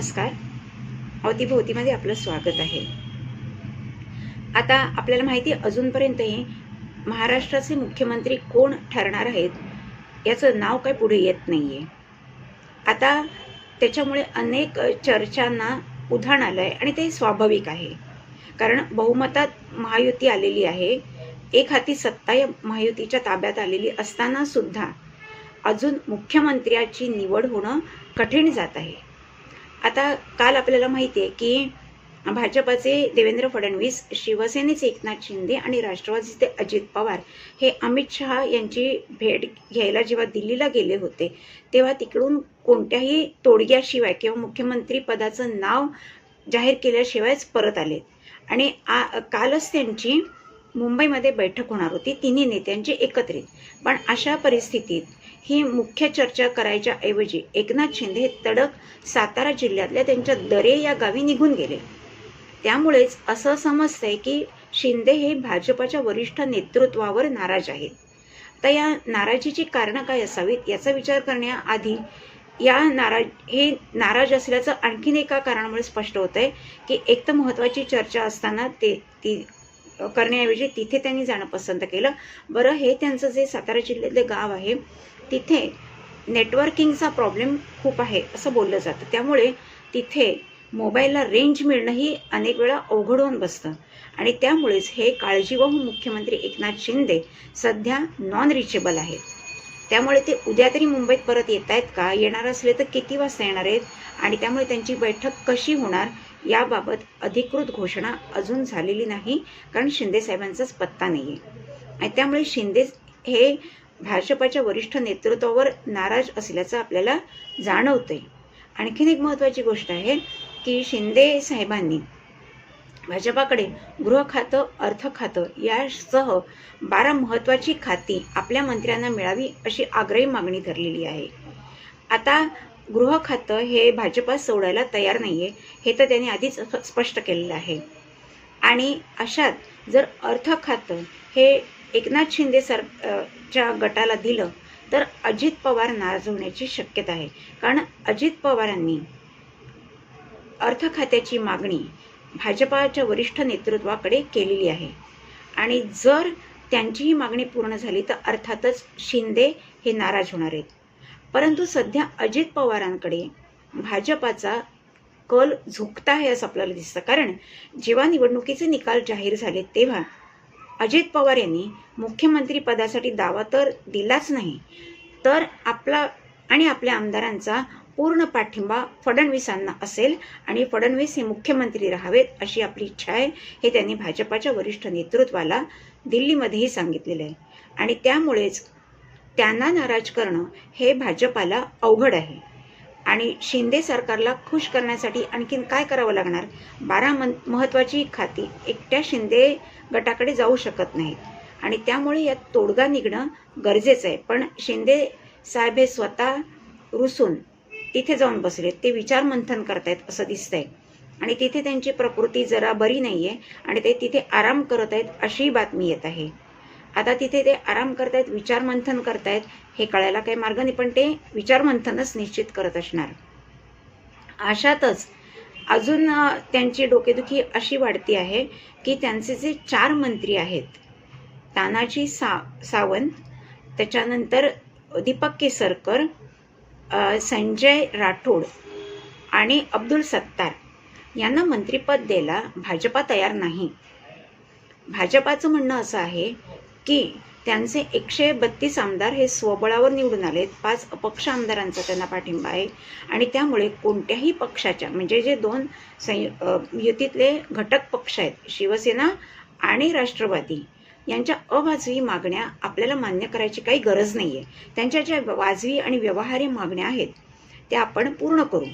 नमस्कार. अवतीभोवतीमध्ये आपलं स्वागत आहे. आता आपल्याला माहिती आहे अजूनपर्यंतही महाराष्ट्राचे मुख्यमंत्री कोण ठरणार आहेत याचं नाव काही पुढे येत नाही आहे. आता त्याच्यामुळे अनेक चर्चांना उधाण आलं आहे आणि ते स्वाभाविक आहे. कारण बहुमतात महायुती आलेली आहे. एक हाती सत्ता या महायुतीच्या ताब्यात आलेली असताना सुद्धा अजून मुख्यमंत्र्याची निवड होणं कठीण जात आहे. आता काल आपल्याला माहिती आहे की भाजपाचे देवेंद्र फडणवीस, शिवसेनेचे एकनाथ शिंदे आणि राष्ट्रवादीचे अजित पवार हे अमित शहा यांची भेट घ्यायला जेव्हा दिल्लीला गेले होते तेव्हा तिकडून कोणत्याही तोडग्याशिवाय किंवा मुख्यमंत्री पदाचं नाव जाहीर केल्याशिवायच परत आले. आणि कालच त्यांची मुंबईमध्ये बैठक होणार होती तिन्ही नेत्यांची एकत्रित. पण अशा परिस्थितीत ही मुख्य चर्चा करायच्या ऐवजी एकनाथ शिंदे हे तडक सातारा जिल्ह्यातल्या त्यांच्या दरे या गावी निघून गेले. त्यामुळेच असं समजतंय की शिंदे हे भाजपाच्या वरिष्ठ नेतृत्वावर नाराज आहेत. तर या नाराजीची कारणं काय असावीत याचा विचार करण्याआधी हे नाराज असल्याचं आणखीन एका कारणामुळे स्पष्ट होतंय की एक तर महत्त्वाची चर्चा असताना ती करण्याऐवजी तिथे त्यांनी जाणं पसंत केलं. बरं, हे त्यांचं जे सातारा जिल्ह्यातले गाव आहे तिथे नेटवर्किंगचा प्रॉब्लेम खूप आहे असं बोललं जातं. त्यामुळे तिथे मोबाईलला रेंज मिळणंही अनेक वेळा अवघड होऊन बसतं आणि त्यामुळेच हे काळजीवाहू मुख्यमंत्री एकनाथ शिंदे सध्या नॉन रिचेबल आहेत. त्यामुळे ते उद्या तरी मुंबईत परत येत आहेत का, येणार असले तर किती वाजता येणार आहेत आणि त्यामुळे त्यांची बैठक कशी होणार याबाबत अधिकृत घोषणा अजून झालेली नाही. कारण शिंदे साहेबांचाच पत्ता नाही आहे आणि त्यामुळे शिंदे हे भाजपाच्या वरिष्ठ नेतृत्वावर नाराज असल्याचं आपल्याला जाणवतंय. आणखीन एक महत्त्वाची गोष्ट आहे की शिंदे साहेबांनी भाजपाकडे गृह खातं, अर्थ खातं यासह 12 महत्त्वाची खाती आपल्या मंत्र्यांना मिळावी अशी आग्रही मागणी धरलेली आहे. आता गृह खातं हे भाजपा सोडायला तयार नाही आहे हे तर त्यांनी आधीच स्पष्ट केलेलं आहे. आणि अशात जर अर्थ खातं हे एकनाथ शिंदे च्या गटाला दिलं तर अजित पवार नाराज होण्याची शक्यता आहे. कारण अजित पवारांनी अर्थ खात्याची मागणी भाजपाच्या वरिष्ठ नेतृत्वाकडे केलेली आहे आणि जर त्यांची ही मागणी पूर्ण झाली तर अर्थातच शिंदे हे नाराज होणार आहेत. परंतु सध्या अजित पवारांकडे भाजपाचा कल झुकता आहे असं आपल्याला दिसतं. कारण जेव्हा निवडणुकीचे निकाल जाहीर झाले तेव्हा अजित पवार यांनी मुख्यमंत्री पदासाठी दावा तर दिलाच नाही, तर आपला आणि आपल्या आमदारांचा पूर्ण पाठिंबा फडणवीसांना असेल आणि फडणवीस हे मुख्यमंत्री राहावेत अशी आपली इच्छा आहे हे त्यांनी भाजपाच्या वरिष्ठ नेतृत्वाला दिल्लीमध्येही सांगितलेलं आहे. आणि त्यामुळेच त्यांना नाराज करणं हे भाजपाला अवघड आहे. आणि शिंदे सरकारला खुश करण्यासाठी आणखीन काय करावं लागणार? 12 महत्त्वाची खाती एकट्या शिंदे गटाकडे जाऊ शकत नाहीत आणि त्यामुळे यात तोडगा निघणं गरजेचं आहे. पण शिंदे साहेब हे स्वतः रुसून तिथे जाऊन बसलेत, ते विचारमंथन करतायत असं दिसतंय आणि तिथे त्यांची प्रकृती जरा बरी नाही आहे आणि ते तिथे आराम करत आहेत अशी बातमी येत आहे. आता तिथे ते आराम करतायत, विचारमंथन करतायत हे कळायला काही मार्ग नाही, पण ते विचारमंथनच निश्चित करत असणार. अशातच अजून त्यांची डोकेदुखी अशी वाढती आहे की त्यांचे जे 4 मंत्री आहेत, तानाजी सावंत, त्याच्यानंतर दीपक केसरकर, संजय राठोड आणि अब्दुल सत्तार यांना मंत्रिपद द्यायला भाजपा तयार नाही. भाजपाचं म्हणणं असं आहे की त्यांचे 132 आमदार हे स्वबळावर निवडून आलेत, 5 अपक्ष आमदारांचा त्यांना पाठिंबा आहे आणि त्यामुळे कोणत्याही पक्षाच्या म्हणजे जे 2 युतीतले घटक पक्ष आहेत शिवसेना आणि राष्ट्रवादी यांच्या अवाजवी मागण्या आपल्याला मान्य करायची काही गरज नाही आहे. त्यांच्या ज्या वाजवी आणि व्यवहार्य मागण्या आहेत त्या आपण पूर्ण करू.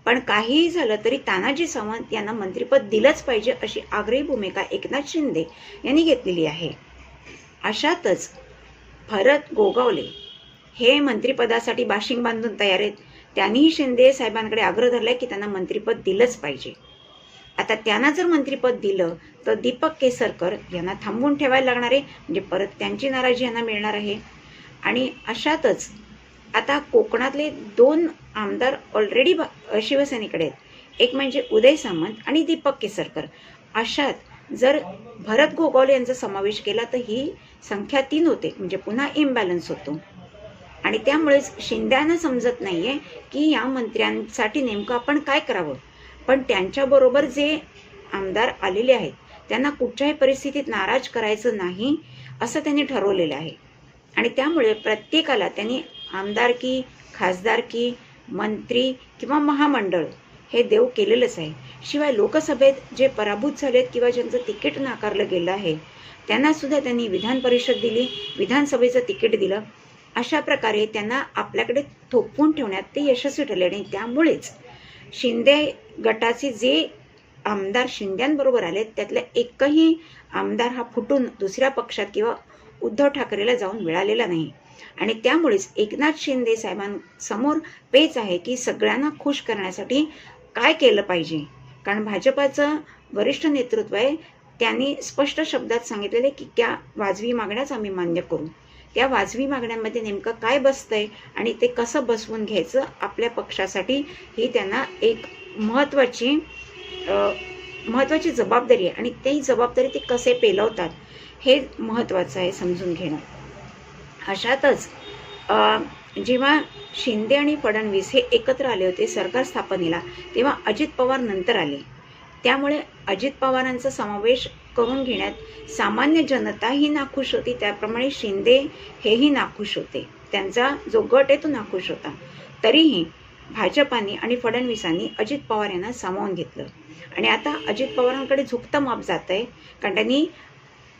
पण काहीही झालं तरी तानाजी सावंत यांना मंत्रिपद दिलंच पाहिजे अशी आग्रही भूमिका एकनाथ शिंदे यांनी घेतलेली आहे. अशातच भरत गोगावले हे मंत्रिपदासाठी बाशिंग बांधून तयार आहेत. त्यांनीही शिंदे साहेबांकडे आग्रह धरलाय की त्यांना मंत्रिपद दिलंच पाहिजे. आता त्यांना जर मंत्रिपद दिलं तर दीपक केसरकर यांना थांबवून ठेवायला लागणार आहे, म्हणजे परत त्यांची नाराजी यांना मिळणार आहे. आणि अशातच आता कोकणातले 2 आमदार ऑलरेडी शिवसेनेकडे आहेत. एक म्हणजे उदय सामंत आणि दीपक केसरकर. अशात जर भरत गोगावले यांचा समावेश केला तर ही संख्या 3 होते, म्हणजे पुन्हा इम्बॅलन्स होतो. आणि त्यामुळेच शिंद्यांना समजत नाहीये की या मंत्र्यांसाठी नेमकं आपण काय करावं. पण त्यांच्याबरोबर जे आमदार आलेले आहेत त्यांना कुठच्याही परिस्थितीत नाराज करायचं नाही असं त्यांनी ठरवलेलं आहे. आणि त्यामुळे प्रत्येकाला त्यांनी आमदारकी, खासदारकी, मंत्री किंवा महामंडळ हे देव केलेलंच आहे. शिवाय लोकसभेत जे पराभूत झालेत किंवा ज्यांचं तिकीट नाकारलं गेलं आहे त्यांनासुद्धा त्यांनी विधान परिषद दिली, विधानसभेचं तिकीट दिलं. अशा प्रकारे त्यांना आपल्याकडे थोपवून ठेवण्यात ते यशस्वी ठरले. आणि त्यामुळेच शिंदे गटाचे जे आमदार शिंद्यांबरोबर आले त्यातला एकही आमदार हा फुटून दुसऱ्या पक्षात किंवा उद्धव ठाकरेला जाऊन मिळालेला नाही. आणि त्यामुळेच एकनाथ शिंदे साहेबांसमोर पेच आहे की सगळ्यांना खुश करण्यासाठी काय केलं पाहिजे. कारण भाजपाचं वरिष्ठ नेतृत्व आहे, त्यांनी स्पष्ट शब्दात सांगितलेले की त्या वाजवी मागण्याच आम्ही मान्य करू. त्या वाजवी मागण्यांमध्ये नेमकं काय बसतंय आणि ते कसं बसवून घ्यायचं आपल्या पक्षासाठी ही त्यांना एक महत्त्वाची जबाबदारी आहे. आणि ती जबाबदारी ते कसे पेलवतात हे महत्त्वाचं आहे समजून घेणं. अशातच जेव्हा शिंदे आणि फडणवीस हे एकत्र आले होते सरकार स्थापनेला तेव्हा अजित पवार नंतर आले. त्यामुळे अजित पवारांचा समावेश करून घेण्यात सामान्य जनता ही नाखुश होती, त्याप्रमाणे शिंदे हेही नाखुश होते. त्यांचा जो गट आहे तो नाखुश होता. तरीही भाजपाने आणि फडणवीसांनी अजित पवार यांना सामावून घेतलं. आणि आता अजित पवारांकडे झुकतं माप जात आहे, कारण त्यांनी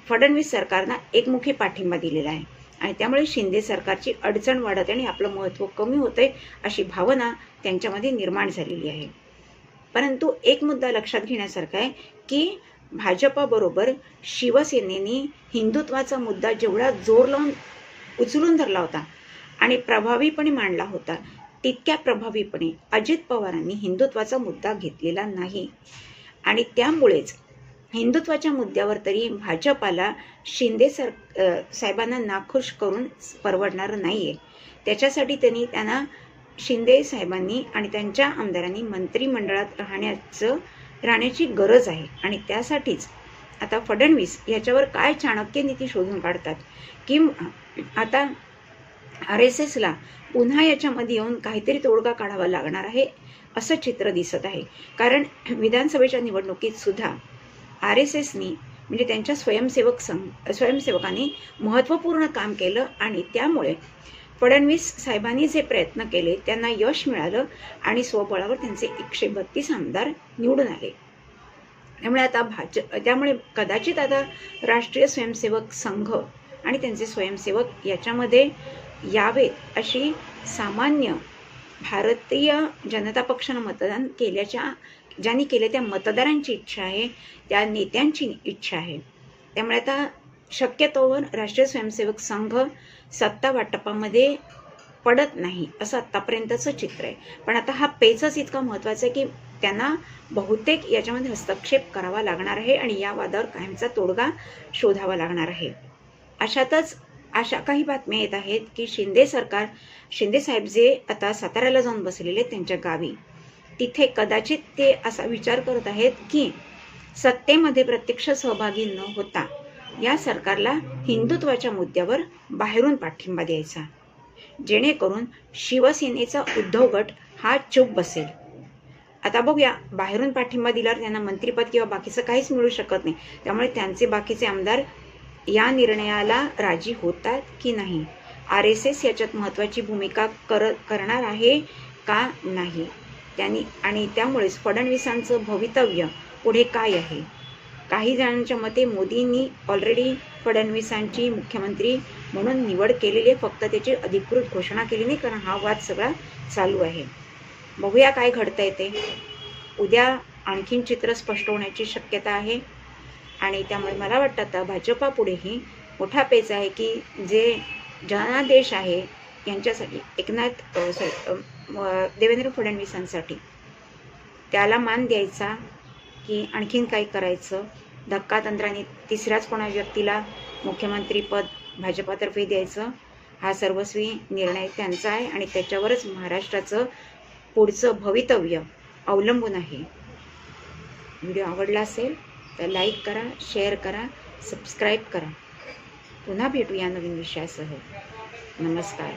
फडणवीस सरकारला एकमुखी पाठिंबा दिलेला आहे. आणि त्यामुळे शिंदे सरकारची अडचण वाढत आहे आणि आपलं महत्त्व कमी होतं आहे अशी भावना त्यांच्यामध्ये निर्माण झालेली आहे. परंतु एक मुद्दा लक्षात घेण्यासारखा आहे की भाजपाबरोबर शिवसेनेने हिंदुत्वाचा मुद्दा जेवढा जोर लावून उचलून धरला होता आणि प्रभावीपणे मांडला होता, तितक्या प्रभावीपणे अजित पवारांनी हिंदुत्वाचा मुद्दा घेतलेला नाही. आणि त्यामुळेच हिंदुत्वाच्या मुद्द्यावर तरी भाजपाला शिंदे साहेबांना नाखुश करून परवडणारं नाही आहे. त्याच्यासाठी त्यांना शिंदे साहेबांनी आणि त्यांच्या आमदारांनी मंत्रिमंडळात राहण्याची गरज आहे. आणि त्यासाठीच आता फडणवीस याच्यावर काय चाणक्य नीती शोधून काढतात की आता RSSला पुन्हा याच्यामध्ये येऊन काहीतरी तोडगा काढावा लागणार आहे असं चित्र दिसत आहे. कारण विधानसभेच्या निवडणुकीत सुद्धा RSSनी म्हणजे त्यांच्या स्वयंसेवकांनी महत्त्वपूर्ण काम केलं आणि त्यामुळे फडणवीस साहेबांनी जे प्रयत्न केले त्यांना यश मिळालं आणि स्वबळावर त्यांचे 132 आमदार निवडून आले. त्यामुळे कदाचित आता राष्ट्रीय स्वयंसेवक संघ आणि त्यांचे स्वयंसेवक याच्यामध्ये यावेत अशी सामान्य भारतीय जनता पक्षानं मतदान ज्यांनी केले त्या मतदारांची इच्छा आहे, त्या नेत्यांची इच्छा आहे. त्यामुळे आता शक्यतोवर राष्ट्रीय स्वयंसेवक संघ सत्ता वाटपामध्ये पडत नाही असं आत्तापर्यंतचं चित्र आहे. पण आता हा पेचच इतका महत्त्वाचा आहे की त्यांना बहुतेक याच्यामध्ये हस्तक्षेप करावा लागणार आहे आणि या वादावर कायमचा तोडगा शोधावा लागणार आहे. अशातच अशा काही बातम्या येत आहेत की शिंदे साहेब जे आता साताऱ्याला जाऊन बसलेले त्यांच्या गावी, तिथे कदाचित ते असा विचार करत आहेत की सत्तेमध्ये प्रत्यक्ष सहभागी न होता या सरकारला हिंदुत्वाच्या मुद्द्यावर बाहेरून पाठिंबा द्यायचा, जेणेकरून शिवसेनेचा उद्धव गट हा चूप बसेल. आता बघूया, बाहेरून पाठिंबा दिल्यावर त्यांना मंत्रिपद किंवा बाकीचं काहीच मिळू शकत नाही. त्यामुळे त्यांचे बाकीचे आमदार या निर्णयाला राजी होतात की नाही, RSS याच्यात महत्त्वाची भूमिका करणार आहे का नाही आणि त्यामुळेच फडणवीसांचं भवितव्य पुढे काय आहे. काही जणांच्या मते मोदींनी ऑलरेडी फडणवीसांची मुख्यमंत्री म्हणून निवड केलेली आहे, फक्त त्याची अधिकृत घोषणा केली नाही, कारण हा वाद सगळा चालू आहे. बघूया काय घडतंय ते. उद्या आणखीन चित्र स्पष्ट होण्याची शक्यता आहे. आणि त्यामुळे मला वाटतं आता भाजपा पुढेही मोठा पेच आहे की जे जनादेश आहे यांच्यासाठी देवेंद्र फडणवीसांसाठी त्याला मान द्यायचा की आणखीन काही करायचं, धक्कातंत्राने तिसऱ्याच कोणा व्यक्तीला मुख्यमंत्रीपद भाजपातर्फे द्यायचं, हा सर्वस्वी निर्णय त्यांचा आहे आणि त्याच्यावरच महाराष्ट्राचं पुढचं भवितव्य अवलंबून आहे. व्हिडिओ आवडला असेल तर लाईक करा, शेअर करा, सबस्क्राईब करा. पुन्हा भेटूया नवीन विषयासह. नमस्कार.